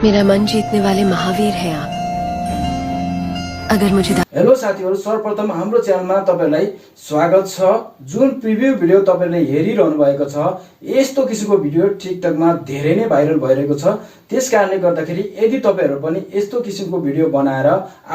मेरा मन जीतने वाले महावीर हैं आप। अगर मुझे हेलो साथीहरु, सर्वप्रथम हाम्रो च्यानलमा तपाईलाई स्वागत छ। जुन प्रिभ्यू भिडियो तपाईले हेरिरहनु भएको छ, यस्तो किसिमको भिडियो टिकटकमा धेरै नै भाइरल भइरहेको छ। त्यसकारणले गर्दाखेरि यदि तपाईहरु पनि यस्तो किसिमको भिडियो बनाएर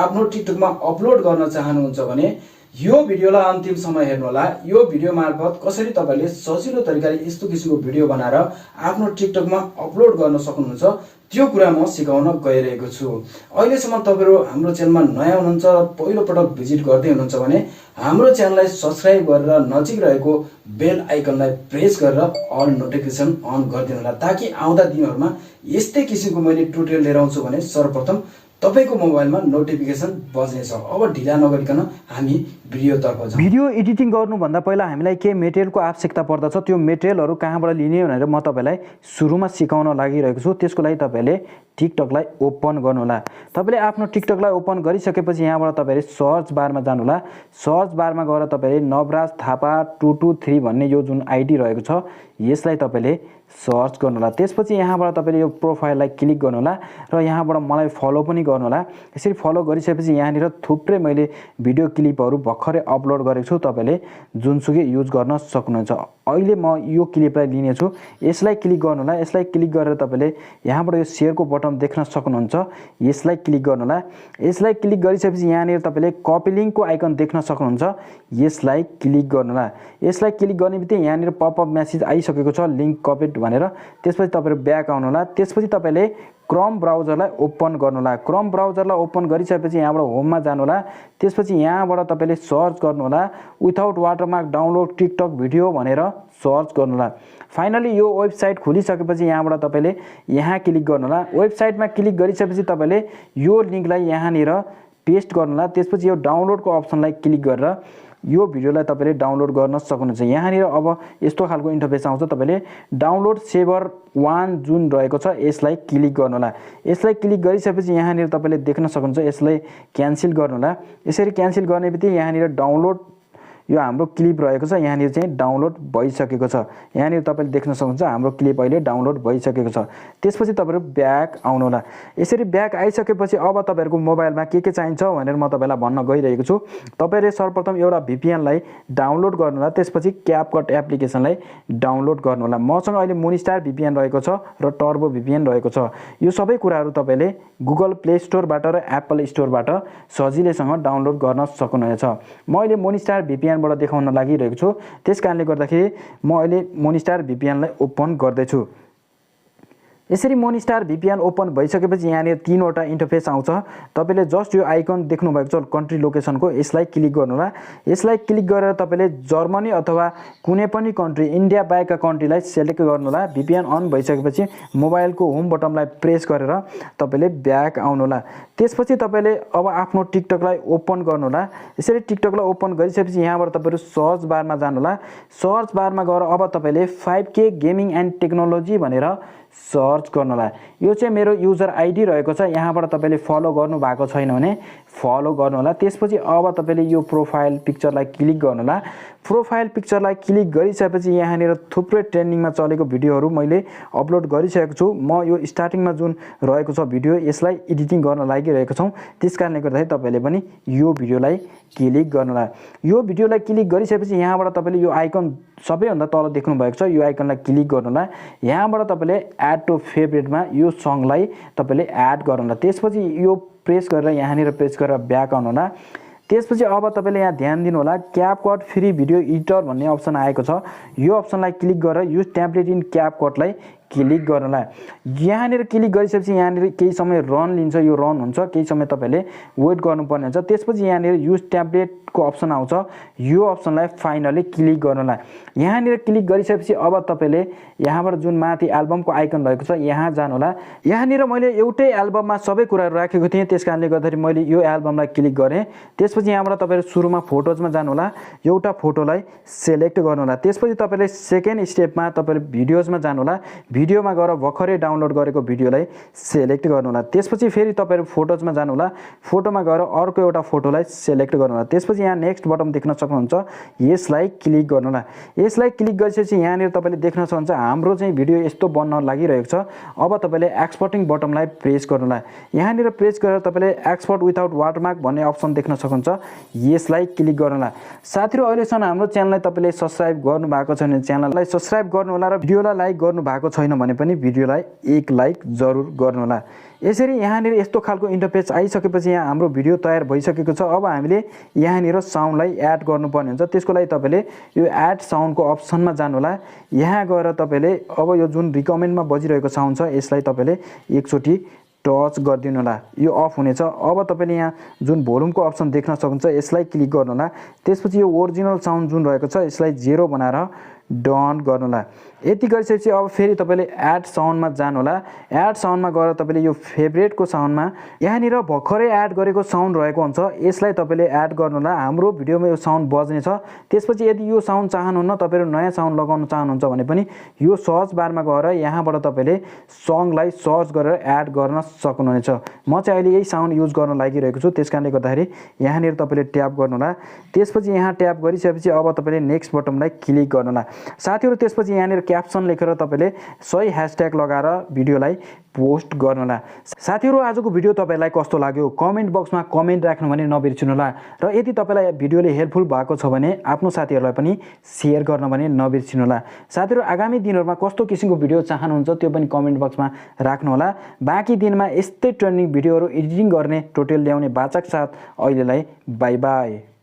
आफ्नो टिकटकमा अपलोड गर्न चाहनुहुन्छ भने यो भिडियोलाई अन्तिमसम्म हेर्नुहोला। यो भिडियो मार्फत कसरी तपाईले सजिलो तरिकाले यस्तो किसिमको भिडियो बनाएर आफ्नो टिकटकमा अपलोड गर्न सक्नुहुन्छ त्यो कुरा म सिकाउन गइरहेको छु। अहिलेसम्म तपाईहरु हाम्रो च्यानलमा नयाँ हुनुहुन्छ, पहिलो पटक भिजिट गर्दै हुनुहुन्छ भने हाम्रो च्यानललाई सब्स्क्राइब गरेर नजिक रहेको बेल आइकनलाई प्रेस गरेर अल नोटिफिकेसन अन गरिदिनु होला, ताकि आउँदा दिनहरुमा यस्तै किसिमको मैले ट्युटोरियल लिएर आउँछु भने सर्वप्रथम तपाईको मोबाइलमा नोटिफिकेसन बज्नेछ। अब ढिला नगरिकन हामी भिडियोतर्फ जाउँ। भिडियो एडिटिङ गर्नुभन्दा पहिला हामीलाई के मेटेरियलको आवश्यकता पर्दछ, त्यो मेटेरियलहरु कहाँबाट लिने भनेर म तपाईलाई सुरुमा सिकाउन लागिरहेको छु। त्यसको लागि तपाईले टिकटकलाई ओपन गर्नु होला। तपाईले आफ्नो टिकटकलाई ओपन गरिसकेपछि यहाँबाट तपाईले सर्च बारमा जानु होला। सर्च बारमा गएर तपाईले नवराज थापा 223 भन्ने यो जुन आइडी रहेको छ यसलाई तपाईले सर्च गर्नु होला। त्यसपछि यहाँबाट तपाईले यो प्रोफाइललाई क्लिक गर्नु होला र यहाँबाट मलाई फलो पनि गर्नु होला। यसरी फलो गरिसकेपछि यहाँनिर थुप्रै मैले भिडियो क्लिपहरु भर्खरै अपलोड गरेको छु, तपाईले जुनसुकै युज गर्न सक्नुहुन्छ। अहिले म यो क्लिपलाई लिने छु, यसलाई क्लिक गर्नु होला। यसलाई क्लिक गरेर तपाईले यहाँबाट यो शेयरको बटन देख्न सक्नुहुन्छ, यसलाई क्लिक गर्नु होला। यसलाई क्लिक गरिसकेपछि यहाँनिर तपाईले कपी लिंकको आइकन देख्न सक्नुहुन्छ, यसलाई क्लिक गर्नु होला। यसलाई क्लिक गर्नेबित्तिकै यहाँनिर पपअप मेसेज आइसकेको छ लिंक कपिड भनेर। त्यसपछि तपाईहरु ब्याक आउनु होला। त्यसपछि तपाईले क्रोम ब्राउजरलाई ओपन गर्नु होला। क्रोम ब्राउजरलाई ओपन गरिसकेपछि यहाँबाट होममा जानु होला। त्यसपछि यहाँबाट तपाईले सर्च गर्नु होला without watermark download TikTok video भनेर सर्च गर्नु होला। फाइनली यो वेबसाइट खुलिसकेपछि यहाँबाट तपाईले यहाँ क्लिक गर्नु होला। वेबसाइटमा क्लिक गरिसकेपछि तपाईले यो लिंकलाई यहाँनिर पेस्ट गर्नु होला। त्यसपछि यो डाउनलोडको अप्सनलाई क्लिक गरेर यो भिडियोलाई तपाईले डाउनलोड गर्न सक्नुहुन्छ। यहाँनिर अब यस्तो खालको इन्टरफेस आउँछ। तपाईले डाउनलोड सेभर 1 जुन रहेको छ यसलाई क्लिक गर्नु होला। यसलाई क्लिक गरिसकेपछि यहाँनिर तपाईले देख्न सक्नुहुन्छ, यसलाई क्यान्सल गर्नु होला। यसरी क्यान्सल गर्नेबित्तिकै यहाँनिर डाउनलोड यो हाम्रो क्लिप रहेको छ यहाँनिर चाहिँ डाउनलोड भइसकेको छ। यहाँनिर तपाईले देख्न सक्नुहुन्छ हाम्रो क्लिप अहिले डाउनलोड भइसकेको छ। त्यसपछि तपाईहरु ब्याक आउनु होला। यसरी ब्याक आइसकेपछि अब तपाईहरुको मोबाइलमा के चाहिन्छ भनेर म तपाईलाई भन्न गइरहेको छु। तपाईले सर्वप्रथम एउटा VPN लाई डाउनलोड गर्नु होला। त्यसपछि क्यापकट एप्लिकेसनलाई डाउनलोड गर्नु होला। मसँग अहिले मोनिस्टार VPN रहेको छ र टर्बो VPN रहेको छ। यो सबै कुराहरु तपाईले गुगल प्ले स्टोरबाट र एप्पल स्टोरबाट सजिलैसँग डाउनलोड गर्न सक्नुहुनेछ। म अहिले मोनिस्टार VPN बाट देखाउन लागिरहेको छु। त्यसकारणले गर्दाखेरि म अहिले मोनिस्टार VPN लाई ओपन गर्दै छु। यसरी मोनिस्टार VPN ओपन भइसकेपछि यहाँनिर तीनवटा इन्टरफेस आउँछ। तपाईले जस्ट यो आइकन देख्नु भएको छ कन्ट्री लोकेसनको, यसलाई क्लिक गर्नु होला। यसलाई क्लिक गरेर तपाईले जर्मनी अथवा कुनै पनि कन्ट्री इन्डिया बाहेकका कन्ट्रीलाई सिलेक्ट गर्नु होला। VPN अन भइसकेपछि मोबाइलको होम बटनलाई प्रेस गरेर तपाईले ब्याक आउनु होला। त्यसपछि तपाईले अब आफ्नो टिकटकलाई ओपन गर्नु होला। यसरी टिकटकलाई ओपन गरिसकेपछि यहाँबाट तपाईहरु सर्च बारमा जानु होला। सर्च बारमा गएर अब तपाईले 5K गेमिङ एन्ड टेक्नोलोजी भनेर सर्च गर्नु होला। यो चाहिँ मेरो युजर आइडी रहेको छ। यहाँबाट तपाईले फलो गर्नु भएको छैन भने फलो गर्नु होला। त्यसपछि अब तपाईले यो प्रोफाइल पिक्चरलाई क्लिक गर्नु होला। प्रोफाइल पिक्चरलाई क्लिक गरिसकेपछि यहाँनिर थुप्रै ट्रेन्डिङमा चलेको भिडियोहरु मैले अपलोड गरिसकेको छु। म यो स्टार्टिङमा जुन रहेको छ भिडियो यसलाई एडिटिङ गर्न लागिरहेको छौं। त्यसकारणले गर्दाखेरि तपाईले पनि यो भिडियोलाई क्लिक गर्नु होला। यो भिडियोलाई क्लिक गरिसकेपछि यहाँबाट तपाईले यो आइकन सबैभन्दा तल देख्नु भएको छ, यो आइकनलाई क्लिक गर्नु होला। यहाँबाट तपाईले एड टु फेभरेटमा यो सङलाई तपाईले एड गर्नु होला। त्यसपछि यो प्रेस गरेर यहाँनिर प्रेस गरेर ब्याक आउनु होला। त्यसपछि अब तपाईले यहाँ ध्यान दिनु होला, क्यापकट फ्री भिडियो एडिटर भन्ने अप्सन आएको छ। यो अप्सनलाई क्लिक गरेर युज टेम्प्लेट इन क्यापकटलाई क्लिक गर्नु होला। यहाँनिर क्लिक गरिसकेपछि यहाँनिर केही समय रन लिन्छ, यो रन हुन्छ, केही समय तपाईले वेट गर्नुपर्ने हुन्छ। त्यसपछि यहाँनिर युज टेम्प्लेटको अप्सन आउँछ, यो अप्सनलाई फाइनली क्लिक गर्नु होला। यहाँनिर क्लिक गरिसकेपछि अब तपाईले यहाँबाट जुन माथि एल्बमको आइकन रहेको छ यहाँ जानु होला। यहाँनिर मैले एउटै एल्बममा सबै कुराहरु राखेको थिएँ, त्यसकारणले गर्दाखेरि मैले यो एल्बमलाई क्लिक गरेँ। त्यसपछि यहाँबाट तपाईले सुरुमा फोटोजमा जानु होला, एउटा फोटोलाई सिलेक्ट गर्नु होला। त्यसपछि तपाईले सेकेन्ड स्टेपमा तपाईले भिडियोजमा जानु होला। भिडियोमा गएर भर्खरै डाउनलोड गरेको भिडियोलाई सेलेक्ट गर्नुहोला। त्यसपछि फेरि तपाईहरु फोटोजमा जानुहोला। फोटोमा गएर अर्को एउटा फोटोलाई सेलेक्ट गर्नुहोला। त्यसपछि यहाँ नेक्स्ट बटन देख्न सक्नुहुन्छ, यसलाई क्लिक गर्नुहोला। यसलाई क्लिक गरेपछि यहाँनिर तपाईले देख्न सक्नुहुन्छ हाम्रो चाहिँ भिडियो यस्तो बन्न लागिरहेको छ। अब तपाईले एक्सपोर्टिङ बटनलाई प्रेस गर्नुहोला। यहाँनिर प्रेस गरेर तपाईले एक्सपोर्ट विदाउट वाटरमार्क भन्ने अप्सन देख्न सक्नुहुन्छ, यसलाई क्लिक गर्नुहोला। साथीहरु अहिलेसम्म हाम्रो च्यानललाई तपाईले सब्स्क्राइब गर्नु भएको छ भने च्यानललाई सब्स्क्राइब गर्नुहोला र भिडियोलाई लाइक गर्नु भएको छैन भने पनि भिडियोलाई एक लाइक जरुर गर्नुहोला। यसरी यहाँनिर यस्तो खालको इन्टरफेस आइसकेपछि यहाँ हाम्रो भिडियो तयार भइसकेको छ। अब हामीले यहाँनिर साउन्डलाई एड गर्नुपर्ने हुन्छ। त्यसको लागि तपाईले यो एड साउन्डको अप्सनमा जानुहोला। यहाँ गएर तपाईले अब यो जुन रिकमेन्डमा बजिरहेको साउन्ड छ यसलाई तपाईले एकचोटी टच गरिदिनु होला, यो अफ हुनेछ। अब तपाईले यहाँ जुन भोल्युमको अप्सन देख्न सक्नुहुन्छ, यसलाई क्लिक गर्नु होला। त्यसपछि यो ओरिजिनल साउन्ड जुन रहेको छ यसलाई 0 बनाएर डन गर्नु होला। यति गरिसकेपछि अब फेरि तपाईले एड साउन्डमा जानु होला। एड साउन्डमा गएर तपाईले यो फेभरेटको साउन्डमा यहाँनिर भर्खरै एड गरेको साउन्ड रहेको हुन्छ, यसलाई तपाईले एड गर्नु होला। हाम्रो भिडियोमा यो साउन्ड बज्ने छ। त्यसपछि यदि यो साउन्ड चाहनुहुन्न, तपाईहरु नयाँ साउन्ड लगाउन चाहनुहुन्छ भने पनि यो सर्च बारमा गएर यहाँबाट तपाईले सङलाई सर्च गरेर एड गर्न सक्नुहुनेछ। म चाहिँ अहिले यही साउन्ड युज गर्न लागिरहेको छु, त्यसकारणले गर्दाखेरि यहाँनिर तपाईले ट्याप गर्नु होला। त्यसपछि यहाँ ट्याप गरिसकेपछि अब तपाईले नेक्स्ट बटनलाई क्लिक गर्नु होला। साथीहरु त्यसपछि यहाँनिर क्याप्सन लेखेर तपाईले सही ह्याशट्याग लगाएर भिडियोलाई पोस्ट गर्नु होला। साथीहरु आजको भिडियो तपाईलाई कस्तो लाग्यो कमेन्ट बक्समा कमेन्ट राख्नु भने नबिर्सिनु होला र यदि तपाईलाई भिडियोले हेल्पफुल भएको छ भने आफ्नो साथीहरुलाई पनि शेयर गर्न भने नबिर्सिनु होला। साथीहरु आगामी दिनहरुमा कस्तो किसिमको भिडियो चाहनुहुन्छ त्यो पनि कमेन्ट बक्समा राख्नु होला। बाँकी दिनमा यस्तै ट्रेन्डिङ भिडियोहरु एडिटिङ गर्ने ट्युटोरियल ल्याउने बाचाक साथ अहिलेलाई बाइ बाइ।